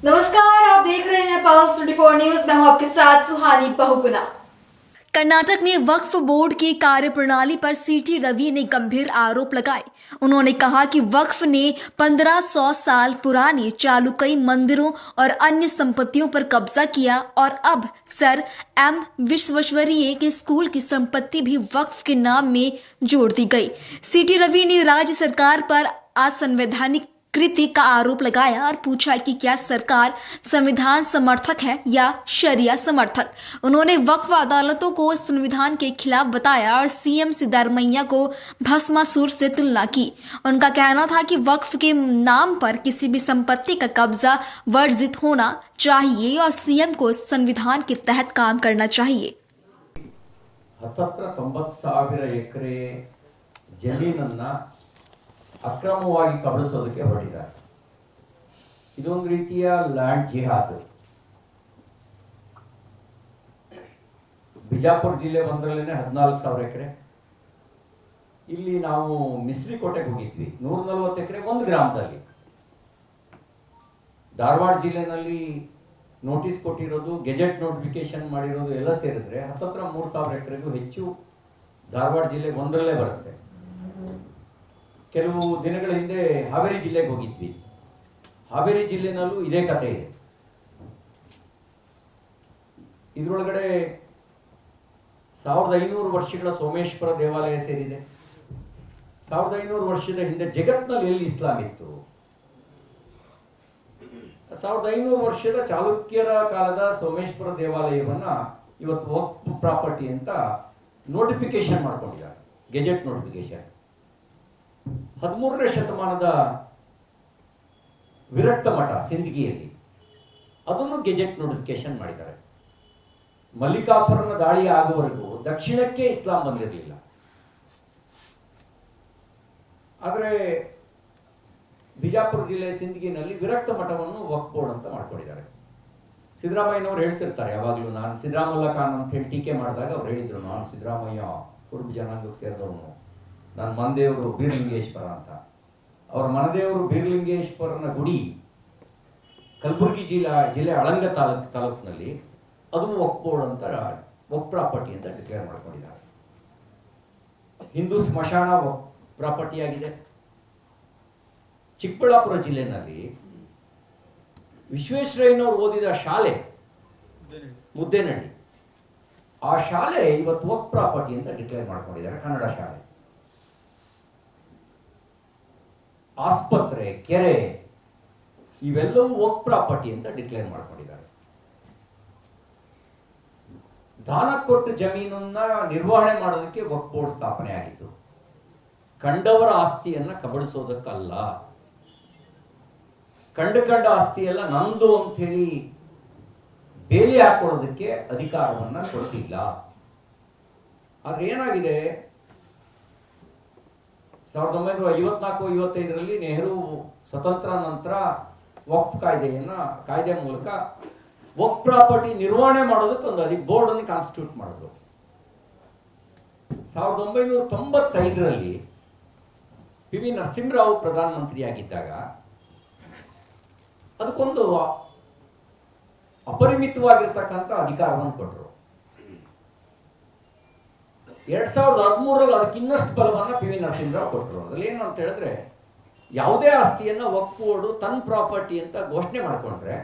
नमस्कार, आप देख रहे हैं पल्स 24 न्यूज। मैं हूं आपके साथ सुहानी बहुगुना। कर्नाटक में वक्फ बोर्ड की कार्यप्रणाली पर सीटी रवि ने गंभीर आरोप लगाए। उन्होंने कहा कि वक्फ ने 1500 साल पुराने चालू कई मंदिरों और अन्य संपत्तियों पर कब्जा किया और अब सर एम विश्वेश्वरैया के स्कूल की संपत्ति भी वक्फ के नाम में जोड़ दी गई। सीटी रवि ने राज्य सरकार पर असंवैधानिक कृति का आरोप लगाया और पूछा कि क्या सरकार संविधान समर्थक है या शरिया समर्थक। उन्होंने वक्फ अदालतों को संविधान के खिलाफ बताया और सीएम सिद्धारमैया को भस्मासुर से तुलना की। उनका कहना था कि वक्फ के नाम पर किसी भी संपत्ति का कब्जा वर्जित होना चाहिए और सीएम को संविधान के तहत काम करना चाहिए। 90,000 ಎಕರೆ ಜಮೀನನ್ನ ಅಕ್ರಮವಾಗಿ ಕಬಳಿಸೋದಕ್ಕೆ ಹೊರಟಿದ್ದಾರೆ. ಇದೊಂದು ರೀತಿಯ ಲ್ಯಾಂಡ್ ಜಿಹಾದ್. ಬಿಜಾಪುರ ಜಿಲ್ಲೆ ಒಂದರಲ್ಲೇನೆ 14,000 ಎಕರೆ. ಇಲ್ಲಿ ನಾವು ಮಿಸ್ರಿಕೋಟೆಗೆ ಹೋಗಿದ್ವಿ, 140 ಎಕರೆ ಒಂದು ಗ್ರಾಮದಲ್ಲಿ. ಧಾರವಾಡ ಜಿಲ್ಲೆನಲ್ಲಿ ನೋಟಿಸ್ ಕೊಟ್ಟಿರೋದು, ಗೆಜೆಟ್ ನೋಟಿಫಿಕೇಶನ್ ಮಾಡಿರೋದು ಎಲ್ಲ ಸೇರಿದ್ರೆ ಹತ್ತತ್ರ 3,000 ಎಕರೆಗೂ ಹೆಚ್ಚು ಧಾರವಾಡ ಜಿಲ್ಲೆ ಒಂದರಲ್ಲೇ ಬರುತ್ತೆ. ಕೆಲವು ದಿನಗಳ ಹಿಂದೆ ಹಾವೇರಿ ಜಿಲ್ಲೆಗೆ ಹೋಗಿದ್ವಿ. ಹಾವೇರಿ ಜಿಲ್ಲೆನಲ್ಲೂ ಇದೇ ಕಥೆ ಇದೆ. ಇದರೊಳಗಡೆ 1500 ವರ್ಷಗಳ ಸೋಮೇಶ್ವರ ದೇವಾಲಯ ಸೇರಿದೆ. 1500 ವರ್ಷದ ಹಿಂದೆ ಜಗತ್ನಲ್ಲಿ ಎಲ್ಲಿ ಇಸ್ಲಾಂ ಇತ್ತು? 1500 ವರ್ಷದ ಚಾಲುಕ್ಯರ ಕಾಲದ ಸೋಮೇಶ್ವರ ದೇವಾಲಯವನ್ನ ಇವತ್ತು ವಕ್ಫ್ ಪ್ರಾಪರ್ಟಿ ಅಂತ ನೋಟಿಫಿಕೇಶನ್ ಮಾಡ್ಕೊಂಡಿದ್ದಾರೆ, ಗೆಜೆಟ್ ನೋಟಿಫಿಕೇಶನ್. 13ನೇ ಶತಮಾನದ ವಿರಕ್ತ ಮಠ ಸಿಂದಗಿಯಲ್ಲಿ ಅದನ್ನು ಗೆಜೆಟ್ ನೋಟಿಫಿಕೇಶನ್ ಮಾಡಿದ್ದಾರೆ. ಮಲ್ಲಿಕಾಫರ್ನ ದಾಳಿ ಆಗುವವರೆಗೂ ದಕ್ಷಿಣಕ್ಕೆ ಇಸ್ಲಾಂ ಬಂದಿರಲಿಲ್ಲ. ಆದರೆ ಬಿಜಾಪುರ ಜಿಲ್ಲೆ ಸಿಂದಗಿನಲ್ಲಿ ವಿರಕ್ತ ಮಠವನ್ನು ವಕ್ಫ್ ಬೋರ್ಡ್ ಅಂತ ಮಾಡ್ಕೊಂಡಿದ್ದಾರೆ. ಸಿದ್ದರಾಮಯ್ಯನವರು ಹೇಳ್ತಿರ್ತಾರೆ ಯಾವಾಗಲೂ, ನಾನು ಸಿದ್ದರಾಮುಲ್ಲಾ ಖಾನ್ ಅಂತ ಹೇಳಿ ಟೀಕೆ ಮಾಡಿದಾಗ ಅವ್ರು ಹೇಳಿದ್ರು, ನಾನು ಸಿದ್ದರಾಮಯ್ಯ ಕುರುಬ ಜನಾಂಗಕ್ಕೆ ಸೇರಿದವನು, ನನ್ನ ಮನದೇವರು ಬೀರಲಿಂಗೇಶ್ವರ ಅಂತ. ಅವರ ಮನದೇವರು ಬೀರಲಿಂಗೇಶ್ವರನ ಗುಡಿ ಕಲಬುರಗಿ ಜಿಲ್ಲೆ ಅಳಂಗ ತಾಲೂಕಿನಲ್ಲಿ ಅದು ವಕ್ಫ್ ಬೋರ್ಡ್ ಅಂತ, ವಕ್ಫ್ ಪ್ರಾಪರ್ಟಿ ಅಂತ ಡಿಕ್ಲೇರ್ ಮಾಡ್ಕೊಂಡಿದ್ದಾರೆ. ಹಿಂದೂ ಸ್ಮಶಾನ ವಕ್ಫ್ ಪ್ರಾಪರ್ಟಿ ಆಗಿದೆ. ಚಿಕ್ಕಬಳ್ಳಾಪುರ ಜಿಲ್ಲೆನಲ್ಲಿ ವಿಶ್ವೇಶ್ವರಯ್ಯನವರು ಓದಿದ ಶಾಲೆ ಮುದ್ದೇನಹಳ್ಳಿ, ಆ ಶಾಲೆ ಇವತ್ತು ವಕ್ಫ್ ಪ್ರಾಪರ್ಟಿ ಅಂತ ಡಿಕ್ಲೇರ್ ಮಾಡ್ಕೊಂಡಿದ್ದಾರೆ, ಕನ್ನಡ ಶಾಲೆ. ಆಸ್ಪತ್ರೆ, ಕೆರೆ ಇವೆಲ್ಲವೂ ವಕ್ಫ್ ಪ್ರಾಪರ್ಟಿ ಅಂತ ಡಿಕ್ಲೇರ್ ಮಾಡ್ಕೊಂಡಿದ್ದಾರೆ. ದಾನ ಕೊಟ್ಟ ಜಮೀನನ್ನ ನಿರ್ವಹಣೆ ಮಾಡೋದಕ್ಕೆ ವಕ್ಫ್ ಬೋರ್ಡ್ ಸ್ಥಾಪನೆ ಆಗಿತ್ತು. ಕಂಡವರ ಆಸ್ತಿಯನ್ನ ಕಬಳಿಸೋದಕ್ಕಲ್ಲ. ಕಂಡ ಆಸ್ತಿ ಎಲ್ಲ ನಂದು ಅಂತ ಹೇಳಿ ಬೇಲಿ ಹಾಕೊಳ್ಳೋದಕ್ಕೆ ಅಧಿಕಾರವನ್ನ ಕೊಟ್ಟಿಲ್ಲ. ಆದ್ರೆ ಏನಾಗಿದೆ, 1954-55ರಲ್ಲಿ ನೆಹರು ಸ್ವತಂತ್ರ ನಂತರ ವಕ್ಫ್ ಕಾಯ್ದೆ ಮೂಲಕ ವಕ್ಫ್ ಪ್ರಾಪರ್ಟಿ ನಿರ್ವಹಣೆ ಮಾಡೋದಕ್ಕೆ ಒಂದು ಬೋರ್ಡ್ ಅನ್ನು ಕಾನ್ಸ್ಟಿಟ್ಯೂಟ್ ಮಾಡಿದ್ರು. 1995ರಲ್ಲಿ ಪಿ ವಿ ನರಸಿಂಹರಾವ್ ಪ್ರಧಾನಮಂತ್ರಿಯಾಗಿದ್ದಾಗ ಅದಕ್ಕೊಂದು ಅಪರಿಮಿತವಾಗಿರ್ತಕ್ಕಂಥ ಅಧಿಕಾರವನ್ನು ಕೊಟ್ಟರು. 2013ರಲ್ಲಿ ಅದಕ್ಕೆ ಇನ್ನಷ್ಟು ಬಲವನ್ನ ಪಿ ವಿ ನರಸಿಂಹರಾವ್ ಕೊಟ್ಟರು. ಅದ್ರಲ್ಲಿ ಏನು ಅಂತ ಹೇಳಿದ್ರೆ, ಯಾವುದೇ ಆಸ್ತಿಯನ್ನ ವಕ್ಫ್ ಬೋರ್ಡ್ ತನ್ನ ಪ್ರಾಪರ್ಟಿ ಅಂತ ಘೋಷಣೆ ಮಾಡ್ಕೊಂಡ್ರೆ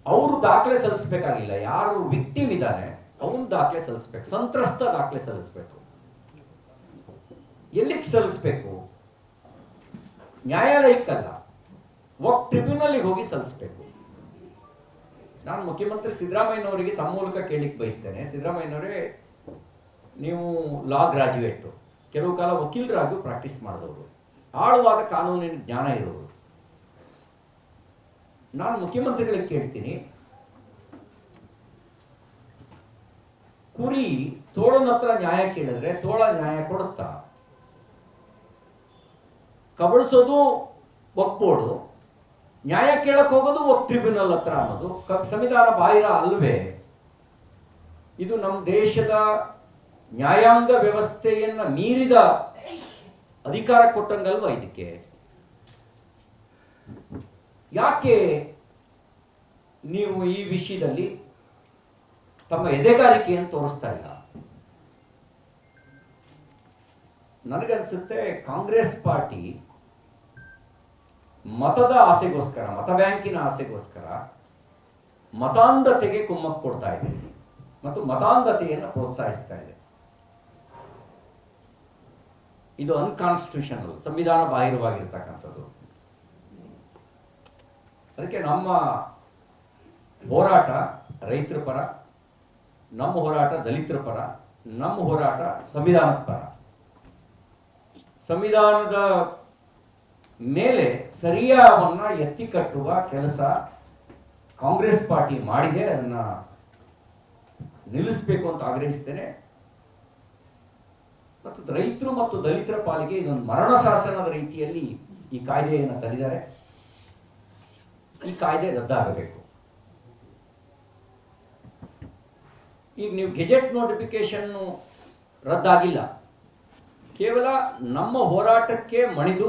ಅವರು ದಾಖಲೆ ಸಲ್ಲಿಸಬೇಕಾಗಿಲ್ಲ. ಯಾರು ವಿಕ್ಟಿಮ್ ಇದ್ದಾನೆ ಅವನು ದಾಖಲೆ ಸಲ್ಲಿಸಬೇಕು, ಸಂತ್ರಸ್ತ ದಾಖಲೆ ಸಲ್ಲಿಸಬೇಕು. ಎಲ್ಲಿಗೆ ಸಲ್ಲಿಸಬೇಕು? ನ್ಯಾಯಾಲಯಕ್ಕಲ್ಲ, ವಕ್ಫ್ ಟ್ರಿಬ್ಯುನಲ್ಗೆ ಹೋಗಿ ಸಲ್ಲಿಸಬೇಕು. ನಾನು ಮುಖ್ಯಮಂತ್ರಿ ಸಿದ್ದರಾಮಯ್ಯನವರಿಗೆ ತಮ್ಮ ಮೂಲಕ ಕೇಳಿಕ್ ಬಯಸ್ತೇನೆ. ಸಿದ್ದರಾಮಯ್ಯನವರೇ, ನೀವು ಲಾ ಗ್ರಾಜ್ಯುಯೇಟ್, ಕೆಲವು ಕಾಲ ವಕೀಲರಾಗೂ ಪ್ರಾಕ್ಟೀಸ್ ಮಾಡಿದವರು, ಆಳವಾದ ಕಾನೂನಿನ ಜ್ಞಾನ ಇರೋರು. ನಾನು ಮುಖ್ಯಮಂತ್ರಿಗಳಿಗೆ ಕೇಳ್ತೀನಿ, ಕುರಿ ತೋಳನ ಹತ್ರ ನ್ಯಾಯ ಕೇಳಿದ್ರೆ ತೋಳ ನ್ಯಾಯ ಕೊಡುತ್ತಾ? ಕಬಳಿಸೋದು ವಕ್ಫ್ ಬೋರ್ಡ್, ನ್ಯಾಯ ಕೇಳಕ್ ಹೋಗೋದು ವಕ್ಫ್ ಟ್ರಿಬ್ಯುನಲ್ ಹತ್ರ ಅನ್ನೋದು ಸಂವಿಧಾನ ಬಾಹಿರ ಅಲ್ವೇ? ಇದು ನಮ್ಮ ದೇಶದ ನ್ಯಾಯಾಂಗ ವ್ಯವಸ್ಥೆಯನ್ನ ಮೀರಿದ ಅಧಿಕಾರ ಕೊಟ್ಟಂಗಲ್ವಾ ಇದಕ್ಕೆ? ಯಾಕೆ ನೀವು ಈ ವಿಷಯದಲ್ಲಿ ತಮ್ಮ ಎದೆಗಾರಿಕೆಯನ್ನು ತೋರಿಸ್ತಾ ಇಲ್ಲ? ನನಗನ್ಸುತ್ತೆ ಕಾಂಗ್ರೆಸ್ ಪಾರ್ಟಿ ಮತದ ಆಸೆಗೋಸ್ಕರ, ಮತ ಬ್ಯಾಂಕಿನ ಆಸೆಗೋಸ್ಕರ ಮತಾಂಧತೆಗೆ ಕುಮ್ಮಕ್ಕು ಕೊಡ್ತಾ ಇದೆ ಮತ್ತು ಮತಾಂಧತೆಯನ್ನು ಪ್ರೋತ್ಸಾಹಿಸ್ತಾ ಇದೆ. ಇದು ಅನ್ಕಾನ್ಸ್ಟಿಟ್ಯೂಷನಲ್, ಸಂವಿಧಾನ ಬಾಹಿರವಾಗಿರ್ತಕ್ಕಂಥದ್ದು. ಅದಕ್ಕೆ ನಮ್ಮ ಹೋರಾಟ ರೈತರ ಪರ, ನಮ್ಮ ಹೋರಾಟ ದಲಿತರ ಪರ, ನಮ್ಮ ಹೋರಾಟ ಸಂವಿಧಾನದ ಪರ. ಸಂವಿಧಾನದ ಮೇಲೆ ಸರಿಯಾವನ್ನ ಎತ್ತಿ ಕಟ್ಟುವ ಕೆಲಸ ಕಾಂಗ್ರೆಸ್ ಪಾರ್ಟಿ ಮಾಡಿದೆ. ಅದನ್ನ ನಿಲ್ಲಿಸಬೇಕು ಅಂತ ಆಗ್ರಹಿಸ್ತೇನೆ. ಮತ್ತು ರೈತರು ಮತ್ತು ದಲಿತರ ಪಾಲಿಗೆ ಇದೊಂದು ಮರಣ ಶಾಸನದ ರೀತಿಯಲ್ಲಿ ಈ ಕಾಯ್ದೆಯನ್ನು ತಂದಿದ್ದಾರೆ. ಈ ಕಾಯ್ದೆ ರದ್ದಾಗಬೇಕು. ಈಗ ನೀವು ಗೆಜೆಟ್ ನೋಟಿಫಿಕೇಶನ್ ರದ್ದಾಗಿಲ್ಲ, ಕೇವಲ ನಮ್ಮ ಹೋರಾಟಕ್ಕೆ ಮಣಿದು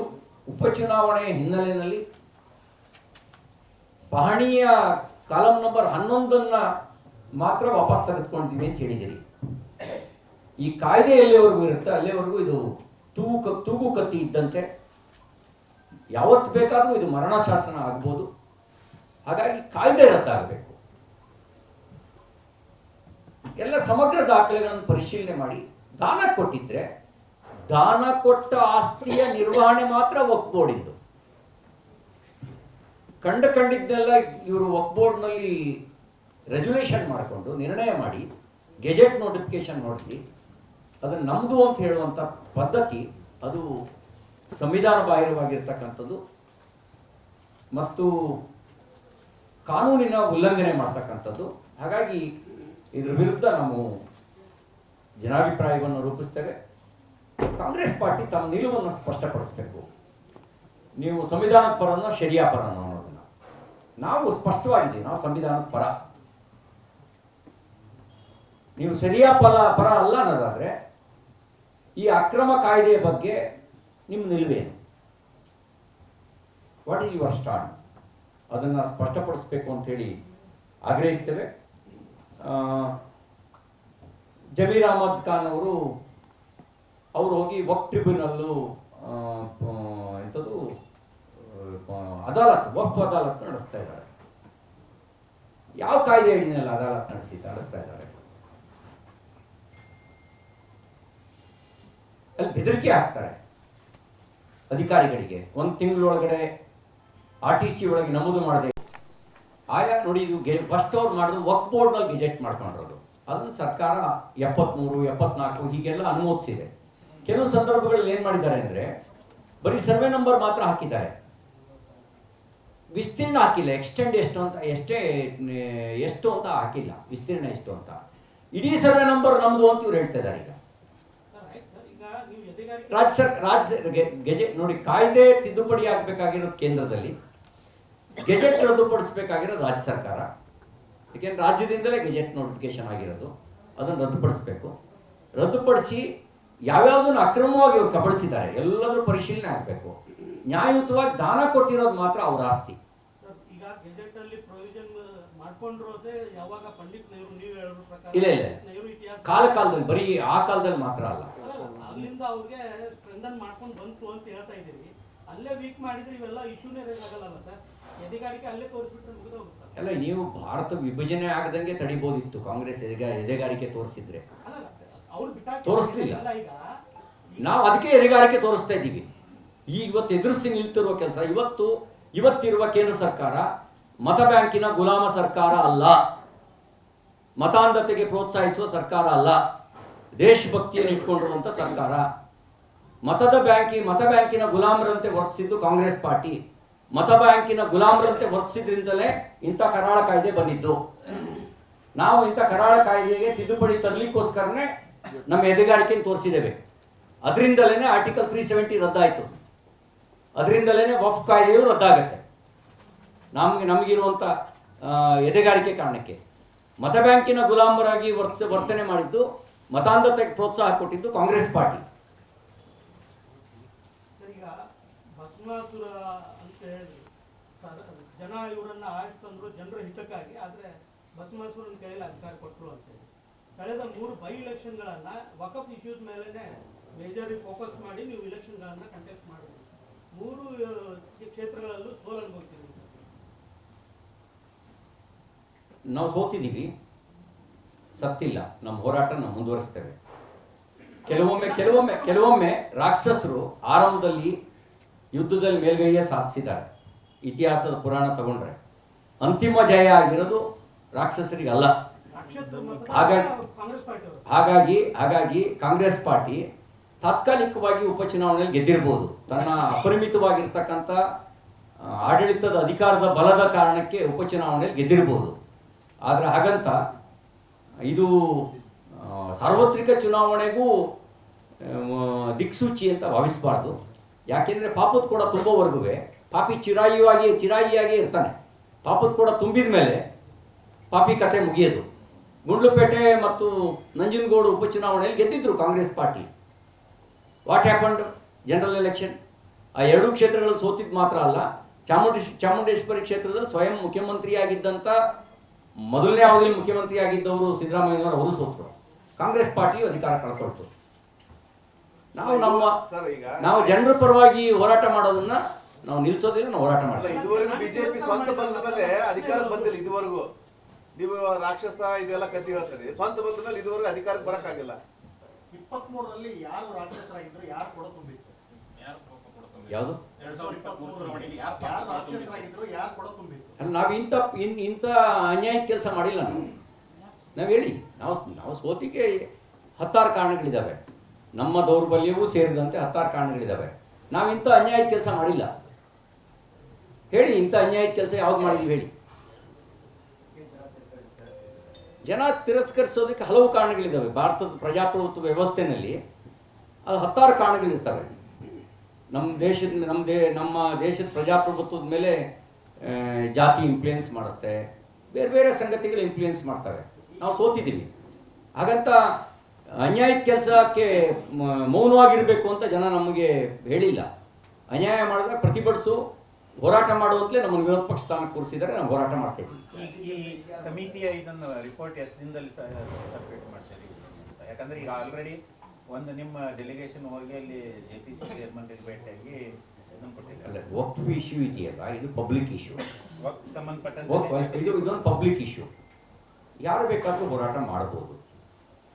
ಉಪಚುನಾವಣೆ ಹಿನ್ನೆಲೆಯಲ್ಲಿ ಪಹಣಿಯ ಕಾಲಂ ನಂಬರ್ 11 ಮಾತ್ರ ವಾಪಸ್ ತೆಗೆದುಕೊಂಡಿದ್ದೀವಿ ಅಂತ ಹೇಳಿದಿರಿ. ಈ ಕಾಯ್ದೆ ಎಲ್ಲಿವರೆಗೂ ಇರುತ್ತೆ ಅಲ್ಲಿವರೆಗೂ ಇದು ತೂಗು ಕತ್ತಿ ಇದ್ದಂತೆ, ಯಾವತ್ತು ಬೇಕಾದರೂ ಇದು ಮರಣ ಶಾಸನ ಆಗ್ಬೋದು. ಹಾಗಾಗಿ ಕಾಯ್ದೆ ರದ್ದಾಗಬೇಕು. ಎಲ್ಲ ಸಮಗ್ರ ದಾಖಲೆಗಳನ್ನು ಪರಿಶೀಲನೆ ಮಾಡಿ ದಾನ ಕೊಟ್ಟಿದ್ರೆ ದಾನ ಕೊಟ್ಟ ಆಸ್ತಿಯ ನಿರ್ವಹಣೆ ಮಾತ್ರ ವಕ್ಫ್ ಬೋರ್ಡಿಂದು. ಕಂಡಿದ್ದೆಲ್ಲ ಇವರು ವಕ್ಫ್ ಬೋರ್ಡ್ನಲ್ಲಿ ರೆಗ್ಯುಲೇಷನ್ ಮಾಡಿಕೊಂಡು ನಿರ್ಣಯ ಮಾಡಿ ಗೆಜೆಟ್ ನೋಟಿಫಿಕೇಶನ್ ನೋಡಿಸಿ ಅದನ್ನು ನಮ್ದು ಅಂತ ಹೇಳುವಂಥ ಪದ್ಧತಿ ಅದು ಸಂವಿಧಾನ ಬಾಹಿರವಾಗಿರ್ತಕ್ಕಂಥದ್ದು ಮತ್ತು ಕಾನೂನಿನ ಉಲ್ಲಂಘನೆ ಮಾಡ್ತಕ್ಕಂಥದ್ದು. ಹಾಗಾಗಿ ಇದ್ರ ವಿರುದ್ಧ ನಾವು ಜನಾಭಿಪ್ರಾಯವನ್ನು ರೂಪಿಸ್ತೇವೆ. ಕಾಂಗ್ರೆಸ್ ಪಾರ್ಟಿ ತಮ್ಮ ನಿಲುವನ್ನು ಸ್ಪಷ್ಟಪಡಿಸಬೇಕು. ನೀವು ಸಂವಿಧಾನದ ಪರನೋ ಶರಿಯಾ ಪರನೋ ಅನ್ನೋದನ್ನ ನಾವು ಸ್ಪಷ್ಟವಾಗಿದ್ದೀವಿ. ನಾವು ಸಂವಿಧಾನದ ಪರ. ನೀವು ಶರಿಯಾ ಪರ ಅಲ್ಲ ಅನ್ನೋದಾದ್ರೆ ಈ ಅಕ್ರಮ ಕಾಯ್ದೆಯ ಬಗ್ಗೆ ನಿಮ್ಮ ನಿಲುವೇನು? What is your stand? ಅದನ್ನು ಸ್ಪಷ್ಟಪಡಿಸಬೇಕು ಅಂತ ಹೇಳಿ ಆಗ್ರಹಿಸ್ತೇವೆ. ಜಮೀರ್ ಅಹಮದ್ ಖಾನ್ ಅವರು ಹೋಗಿ ವಕ್ಫ್ ಟ್ರಿಬ್ಯುನಲ್ಲು ಎಂಥದ್ದು ಅದಾಲತ್, ವಕ್ಫ್ ಅದಾಲತ್ ನಡೆಸ್ತಾ ಇದ್ದಾರೆ. ಯಾವ ಕಾಯ್ದೆ ಅಡಿನಲ್ಲಿ ಅದಾಲತ್ ನಡೆಸ್ತಾ ಇದ್ದಾರೆ? ಅಲ್ಲಿ ಬೆದರಿಕೆ ಹಾಕ್ತಾರೆ ಅಧಿಕಾರಿಗಳಿಗೆ. 1 ತಿಂಗಳೊಳಗಡೆ RTC ಒಳಗೆ ನಮೂದು ಮಾಡದೆ ಆಯಾ ನೋಡಿ, ಇದು ಫಸ್ಟ್ ಅವ್ರು ಮಾಡಿದ್ರು ವಕ್ಫ್ ಬೋರ್ಡ್ನಲ್ಲಿ ಗೆಜೆಟ್ ಮಾಡ್ಕೊಂಡಿರೋದು. ಅದನ್ನು ಸರ್ಕಾರ 73, 74 ಹೀಗೆಲ್ಲ ಅನುಮೋದಿಸಿದೆ. ಕೆಲವು ಸಂದರ್ಭಗಳಲ್ಲಿ ಏನ್ ಮಾಡಿದ್ದಾರೆ ಅಂದ್ರೆ ಬರೀ ಸರ್ವೆ ನಂಬರ್ ಮಾತ್ರ ಹಾಕಿದ್ದಾರೆ, ವಿಸ್ತೀರ್ಣ ಹಾಕಿಲ್ಲ. ಎಕ್ಸ್ಟೆಂಡ್ ಎಷ್ಟು ಅಂತ ಹಾಕಿಲ್ಲ, ವಿಸ್ತೀರ್ಣ ಎಷ್ಟು ಅಂತ. ಇಡೀ ಸರ್ವೆ ನಂಬರ್ ನಮ್ದು ಅಂತ ಇವ್ರು ಹೇಳ್ತಾ ಇದ್ದಾರೆ. ಈಗ ಗೆಜೆಟ್ ನೋಡಿ, ಕಾಯ್ದೆ ತಿದ್ದುಪಡಿ ಆಗ್ಬೇಕಾಗಿರೋದು ಕೇಂದ್ರದಲ್ಲಿ, ಗೆಜೆಟ್ ರದ್ದುಪಡಿಸಬೇಕಾಗಿರೋದು ರಾಜ್ಯ ಸರ್ಕಾರ. ಯಾಕೆಂದ್ರೆ ರಾಜ್ಯದಿಂದಲೇ ಗೆಜೆಟ್ ನೋಟಿಫಿಕೇಶನ್ ಆಗಿರೋದು, ಅದನ್ನು ರದ್ದುಪಡಿಸಬೇಕು. ರದ್ದುಪಡಿಸಿ ಯಾವ್ಯಾವುದನ್ನು ಅಕ್ರಮವಾಗಿ ಇವರು ಕಬಳಿಸಿದ್ದಾರೆ ಎಲ್ಲದರೂ ಪರಿಶೀಲನೆ ಆಗಬೇಕು. ನ್ಯಾಯಯುತವಾಗಿ ದಾನ ಕೊಟ್ಟಿರೋದು ಮಾತ್ರ ಅವ್ರ ಆಸ್ತಿ. ಈಗ ಗೆಜೆಟ್ ಅಲ್ಲಿ ಪ್ರೊವಿಷನ್ ಮಾಡ್ಕೊಂಡಿರೋದೇ ಯಾವಾಗ ಪಂಡಿತ್ ನೆಹರು ನೀವು ಹೇಳೋ ಪ್ರಕಾರ ಇಲ್ಲ ಕಾಲದಲ್ಲಿ ಬರೀ ಆ ಕಾಲದಲ್ಲಿ ಮಾತ್ರ ಅಲ್ಲ, ಅಲ್ಲಿಂದ ಅವ್ರಿಗೆ ಸ್ಟ್ರೆಂಥನ್ ಮಾಡ್ಕೊಂಡು ಬಂತು ಅಂತ ಹೇಳ್ತಾ ಇದ್ದೀರಿ. ಅಲ್ಲೇ ವೀಕ್ ಮಾಡಿದ್ರೆ ಇವೆಲ್ಲ ಇಶ್ಯೂನೇ ರೇಸ್ ಆಗಲ್ಲ ಸರ್. ಎದೆಗಾರಿಕೆ ಅಲ್ಲೇ ತೋರಿಸ್ಬಿಟ್ರೆ ಮುಗಿದೋಗುತ್ತೆ. ಅಲ್ಲ, ನೀವು ಭಾರತ ವಿಭಜನೆ ಆಗದಂಗೆ ತಡಿಬೋದಿತ್ತು ಕಾಂಗ್ರೆಸ್ ಎದೆಗಾರಿಕೆ ತೋರಿಸಿದ್ರೆ. ತೋರಿಸ್ತಿಲ್ಲ. ನಾವು ಅದಕ್ಕೆ ಎದೆಗಾರಿಕೆ ತೋರಿಸ್ತಾ ಇದ್ದೀವಿ. ಇವತ್ತು ಎದುರಿಸಿ ನಿಲ್ತಿರುವ ಕೆಲಸ, ಇವತ್ತಿರುವ ಕೇಂದ್ರ ಸರ್ಕಾರ ಮತ ಬ್ಯಾಂಕಿನ ಗುಲಾಮ ಸರ್ಕಾರ ಅಲ್ಲ, ಮತಾಂಧತೆಗೆ ಪ್ರೋತ್ಸಾಹಿಸುವ ಸರ್ಕಾರ ಅಲ್ಲ, ದೇಶಭಕ್ತಿಯನ್ನು ಇಟ್ಕೊಂಡಿರುವಂತ ಸರ್ಕಾರ. ಮತ ಬ್ಯಾಂಕಿನ ಗುಲಾಮರಂತೆ ವರ್ತಿಸಿದ್ದು ಕಾಂಗ್ರೆಸ್ ಪಾರ್ಟಿ. ಮತ ಬ್ಯಾಂಕಿನ ಗುಲಾಮರಂತೆ ವರ್ತಿಸಿದ್ರಿಂದಲೇ ಇಂಥ ಕರಾಳ ಕಾಯ್ದೆ ಬಂದಿದ್ದು. ನಾವು ಇಂಥ ಕರಾಳ ಕಾಯ್ದೆಗೆ ತಿದ್ದುಪಡಿ ತರಲಿಕ್ಕೋಸ್ಕರನೇ ನಮ್ಮ ಎದೆಗಾರಿಕೆಯನ್ನು ತೋರಿಸಿದ್ದೇವೆ. ಅದರಿಂದಲೇ ಆರ್ಟಿಕಲ್ 370 ರದ್ದಾಯಿತು. ಅದರಿಂದಲೇ ವಕ್ಫ್ ಕಾಯ್ದೆಯು ರದ್ದಾಗತ್ತೆ. ನಮಗಿರುವಂಥ ಎದೆಗಾರಿಕೆ ಕಾರಣಕ್ಕೆ ಮತ ಬ್ಯಾಂಕಿನ ಗುಲಾಮರಾಗಿ ವರ್ತನೆ ಮಾಡಿದ್ದು, ಮತಾಂಧತೆಗೆ ಪ್ರೋತ್ಸಾಹ ಕೊಟ್ಟಿದ್ದು ಕಾಂಗ್ರೆಸ್ ಪಾರ್ಟಿ. ಈಗ ಭಸ್ಮಾಸುರ ಅಂತ ಹೇಳಿ ಜನ ಇವರನ್ನ ಆಯ್ಕೆ ತಂದ್ರು ಜನರ ಹಿತಕ್ಕಾಗಿ. ಆದರೆ ಬಸವನಸುರನ ಕೈಯಲ್ಲಿ ಅಧಿಕಾರ ಕೊಟ್ಟರು ಅಂತೇಳಿ ಕಳೆದ 3 ಬೈ ಇಲೆಕ್ಷನ್ಗಳನ್ನ ವಕಫ್ ಇಶ್ಯೂಸ್ ಮೇಲೆನೆ ಮೇಜರ್ ಫೋಕಸ್ ಮಾಡಿ ನೀವು ಇಲೆಕ್ಷನ್ಗಳನ್ನ ಕಂಟೆಸ್ಟ್ ಮಾಡಿದ್ರಿ. 3 ಕ್ಷೇತ್ರಗಳಲ್ಲೂ ಸೋಲು ಅನುಭವಿಸಿದ್ರಿ. ನಾವು ಸೋತಿದ್ದೀವಿ, ಸತ್ತಿಲ್ಲ. ನಮ್ಮ ಹೋರಾಟ ನಾವು ಮುಂದುವರಿಸ್ತೇವೆ. ಕೆಲವೊಮ್ಮೆ ರಾಕ್ಷಸರು ಆರಂಭದಲ್ಲಿ ಯುದ್ಧದಲ್ಲಿ ಮೇಲ್ಗೈಯೇ ಸಾಧಿಸಿದ್ದಾರೆ. ಇತಿಹಾಸದ ಪುರಾಣ ತಗೊಂಡ್ರೆ ಅಂತಿಮ ಜಯ ಆಗಿರೋದು ರಾಕ್ಷಸರಿಗೆ ಅಲ್ಲ. ಹಾಗಾಗಿ ಕಾಂಗ್ರೆಸ್ ಪಾರ್ಟಿ ತಾತ್ಕಾಲಿಕವಾಗಿ ಉಪಚುನಾವಣೆಯಲ್ಲಿ ಗೆದ್ದಿರಬಹುದು. ತನ್ನ ಅಪರಿಮಿತವಾಗಿರ್ತಕ್ಕಂಥ ಆಡಳಿತದ ಅಧಿಕಾರದ ಬಲದ ಕಾರಣಕ್ಕೆ ಉಪಚುನಾವಣೆಯಲ್ಲಿ ಗೆದ್ದಿರಬಹುದು. ಆದರೆ ಹಾಗಂತ ಇದು ಸಾರ್ವತ್ರಿಕ ಚುನಾವಣೆಗೂ ದಿಕ್ಸೂಚಿ ಅಂತ ಭಾವಿಸಬಾರ್ದು. ಯಾಕೆಂದರೆ ಪಾಪದ ಕೂಡ ತುಂಬುವವರೆಗೂ ಪಾಪಿ ಚಿರಾಯಿಯಾಗಿ ಇರ್ತಾನೆ. ಪಾಪದ ಕೂಡ ತುಂಬಿದ ಮೇಲೆ ಪಾಪಿ ಕತೆ ಮುಗಿಯೋದು. ಗುಂಡ್ಲುಪೇಟೆ ಮತ್ತು ನಂಜನಗೂಡು ಉಪಚುನಾವಣೆಯಲ್ಲಿ ಗೆದ್ದಿದ್ರು Congress party. What happened general election? ಆ 2 ಕ್ಷೇತ್ರಗಳಲ್ಲಿ ಸೋತಿದ್ದು ಮಾತ್ರ ಅಲ್ಲ, ಚಾಮುಂಡೇಶ್ವರಿ ಕ್ಷೇತ್ರದಲ್ಲಿ ಸ್ವಯಂ ಮುಖ್ಯಮಂತ್ರಿಯಾಗಿದ್ದಂಥ ಮೊದಲನೇ ಅವಧಿಯಲ್ಲಿ ಮುಖ್ಯಮಂತ್ರಿ ಆಗಿದ್ದವರು ಸಿದ್ದರಾಮಯ್ಯನವರು, ಅವರು ಸೋತರು. ಕಾಂಗ್ರೆಸ್ ಪಾರ್ಟಿಯು ಅಧಿಕಾರ ಕಳ್ಕೊಳ್ತು. ನಾವು ಜನರ ಪರವಾಗಿ ಹೋರಾಟ ಮಾಡೋದನ್ನ ನಾವು ನಿಲ್ಸೋದಿಲ್ಲ, ನಾವು ಹೋರಾಟ ಮಾಡ್ತೀವಿ. ಇದುವರೆಗೂ ಬಿಜೆಪಿ ಸ್ವಂತ ಬಂದ ಮೇಲೆ ಅಧಿಕಾರ ಬಂದಿಲ್ಲ. ಇದುವರೆಗೂ ನೀವು ರಾಕ್ಷಸ ಇದೆಲ್ಲ ಕತ್ತಿ ಹೇಳ್ತಾರೆ. ಸ್ವಂತ ಬಂದ ಮೇಲೆ ಇದುವರೆಗೂ ಅಧಿಕಾರಕ್ಕೆ ಬರಕ್ಕಾಗಿಲ್ಲ. 23ರಲ್ಲಿ ಯಾರು ರಾಕ್ಷಸರಾಗಿದ್ರು, ಯಾರು ಕೊಡ ತುಂಬಿದ್ರು? ಯಾವುದು? 2023ರಲ್ಲಿ ಯಾರು ರಾಕ್ಷಸರಾಗಿದ್ರು, ಯಾರು ಕೊಡ ತುಂಬಿದ್ರು? ನಾವು ಇಂಥ ಅನ್ಯಾಯದ ಕೆಲಸ ಮಾಡಿಲ್ಲ. ನಾವು ಹೇಳಿ, ನಾವು ಸೋತಿಗೆ 10 ಕಾರಣಗಳಿದ್ದಾವೆ. ನಮ್ಮ ದೌರ್ಬಲ್ಯವೂ ಸೇರಿದಂತೆ 10 ಕಾರಣಗಳಿದ್ದಾವೆ. ನಾವು ಇಂಥ ಅನ್ಯಾಯದ ಕೆಲಸ ಮಾಡಿಲ್ಲ. ಹೇಳಿ, ಇಂಥ ಅನ್ಯಾಯದ ಕೆಲಸ ಯಾವ್ದು ಮಾಡಿದ್ವಿ ಹೇಳಿ. ಜನ ತಿರಸ್ಕರಿಸೋದಕ್ಕೆ ಹಲವು ಕಾರಣಗಳಿದ್ದಾವೆ. ಭಾರತದ ಪ್ರಜಾಪ್ರಭುತ್ವ ವ್ಯವಸ್ಥೆಯಲ್ಲಿ ಅದು 10 ಕಾರಣಗಳಿರ್ತವೆ. ನಮ್ಮ ದೇಶದ ಪ್ರಜಾಪ್ರಭುತ್ವದ ಮೇಲೆ ಜಾತಿ ಇನ್ಫ್ಲೂಯೆನ್ಸ್ ಮಾಡುತ್ತೆ, ಬೇರೆ ಬೇರೆ ಸಂಗತಿಗಳು ಇನ್ಫ್ಲೂಯೆನ್ಸ್ ಮಾಡ್ತವೆ. ನಾವು ಸೋತಿದ್ದೀವಿ. ಹಾಗಂತ ಅನ್ಯಾಯದ ಕೆಲಸಕ್ಕೆ ಮೌನವಾಗಿರಬೇಕು ಅಂತ ಜನ ನಮಗೆ ಹೇಳಿಲ್ಲ. ಅನ್ಯಾಯ ಮಾಡಿದಾಗ ಪ್ರತಿಭಟಿಸು, ಹೋರಾಟ ಮಾಡುವಂತಲೇ ನಮ್ಮ ವಿರೋಧ ಪಕ್ಷ ಸ್ಥಾನಕ್ಕೆ ಕೂರಿಸಿದರೆ ನಾವು ಹೋರಾಟ ಮಾಡ್ತಾ ಇದ್ದೀವಿ. ಈ ಸಮಿತಿಯ ಇದನ್ನು ರಿಪೋರ್ಟ್ ಎಷ್ಟು ದಿನದಲ್ಲಿ ಸಬ್ಮಿಟ್ ಮಾಡ್ತೀರಿ? ಯಾಕಂದ್ರೆ ಈಗ ಆಲ್ರೆಡಿ ಒಂದು ನಿಮ್ಮ ಡೆಲಿಗೇಷನ್ ಹೋಗಿ ಅಲ್ಲಿ JPC ಚೇರ್ಮನ್ರಿಗೆ ಭೇಟಿಯಾಗಿ ಇದನ್ನು ಕೊಟ್ಟಿದ್ದಾರೆ. ವಕ್ಫ್ ಇಶ್ಯೂ ಇದೆಯಲ್ಲ, ಇದು ಪಬ್ಲಿಕ್ ಇಶ್ಯೂ. ವಕ್ಫ್ ಸಂಬಂಧಪಟ್ಟಂತೆ ಇದೊಂದು ಪಬ್ಲಿಕ್ ಇಶ್ಯೂ. ಯಾರು ಬೇಕಾದರೂ ಹೋರಾಟ ಮಾಡ್ಬೋದು.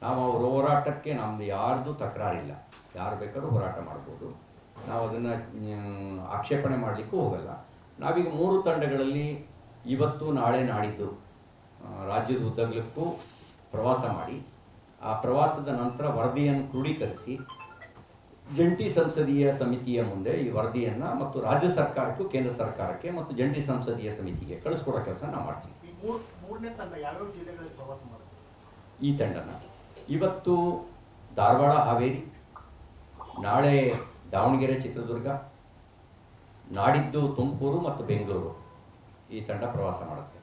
ನಾವು ಅವ್ರ ಹೋರಾಟಕ್ಕೆ ನಮ್ದು ಯಾರ್ದು ತಕರಾರಿಲ್ಲ. ಯಾರು ಬೇಕಾದ್ರೂ ಹೋರಾಟ ಮಾಡ್ಬೋದು. ನಾವು ಅದನ್ನು ಆಕ್ಷೇಪಣೆ ಮಾಡಲಿಕ್ಕೂ ಹೋಗಲ್ಲ. ನಾವೀಗ 3 ತಂಡಗಳಲ್ಲಿ ಇವತ್ತು, ನಾಳೆ, ನಾಡಿದ್ದು ರಾಜ್ಯದ ಉದ್ದಗಲಕ್ಕೂ ಪ್ರವಾಸ ಮಾಡಿ, ಆ ಪ್ರವಾಸದ ನಂತರ ವರದಿಯನ್ನು ಕ್ರೋಢೀಕರಿಸಿ ಜಂಟಿ ಸಂಸದೀಯ ಸಮಿತಿಯ ಮುಂದೆ ಈ ವರದಿಯನ್ನು ಮತ್ತು ರಾಜ್ಯ ಸರ್ಕಾರಕ್ಕೂ, ಕೇಂದ್ರ ಸರ್ಕಾರಕ್ಕೆ ಮತ್ತು ಜಂಟಿ ಸಂಸದೀಯ ಸಮಿತಿಗೆ ಕಳಿಸ್ಕೊಡೋ ಕೆಲಸ ನಾವು ಮಾಡ್ತೀವಿ. ಮೂರನೇ ತಂಡ ಯಾವ್ಯಾವ ಜಿಲ್ಲೆಗಳಲ್ಲಿ ಪ್ರವಾಸ ಮಾಡುತ್ತೆ? ಈ ತಂಡನ ಇವತ್ತು ಧಾರವಾಡ, ಹಾವೇರಿ, ನಾಳೆ ದಾವಣಗೆರೆ, ಚಿತ್ರದುರ್ಗ, ನಾಡಿದ್ದು ತುಮಕೂರು ಮತ್ತು ಬೆಂಗಳೂರು ಈ ತಂಡ ಪ್ರವಾಸ ಮಾಡುತ್ತೆ.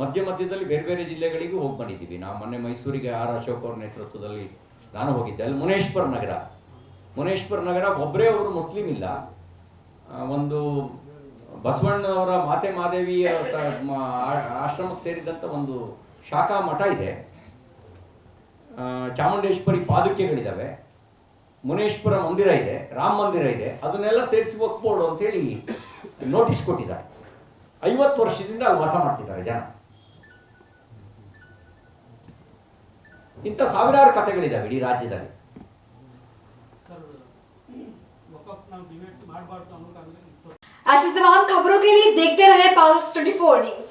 ಮಧ್ಯದಲ್ಲಿ ಬೇರೆ ಬೇರೆ ಜಿಲ್ಲೆಗಳಿಗೂ ಹೋಗಿ ಬಂದಿದ್ದೀವಿ. ನಾವು ಮೊನ್ನೆ ಮೈಸೂರಿಗೆ ಅಶೋಕ್ ಅವ್ರ ನೇತೃತ್ವದಲ್ಲಿ ನಾನು ಹೋಗಿದ್ದೆ. ಅಲ್ಲಿ ಮುನೇಶ್ವರ ನಗರ ಒಬ್ಬರೇ ಅವರು ಮುಸ್ಲಿಂ ಇಲ್ಲ. ಒಂದು ಬಸವಣ್ಣವರ ಮಾತೆ ಮಾದೇವಿಯ ಆಶ್ರಮಕ್ಕೆ ಸೇರಿದಂಥ ಒಂದು ಶಾಖಾ ಮಠ ಇದೆ. ಚಾಮುಂಡೇಶ್ವರಿ ಪಾದುಕೆಗಳಿದ್ದಾವೆ, ಮುನೇಶ್ವರ ಮಂದಿರ ಇದೆ, ರಾಮ ಮಂದಿರ ಇದೆ. ಅದನ್ನೆಲ್ಲ ಸೇರಿಸಿ ವಕ್ಫ್ ಬೋರ್ಡ್ ಅಂತೇಳಿ ನೋಟಿಸ್ ಕೊಟ್ಟಿದ್ದಾರೆ. 50 ವರ್ಷದಿಂದ ಅಲ್ಲಿ ವಾಸ ಮಾಡ್ತಿದ್ದಾರೆ ಜನ. ಇಂಥ ಸಾವಿರಾರು ಕಥೆಗಳಿದ್ದಾವೆ ಇಡೀ ರಾಜ್ಯದಲ್ಲಿ. ऐसी तमाम खबरों के लिए देखते रहे पल्स 24 न्यूज।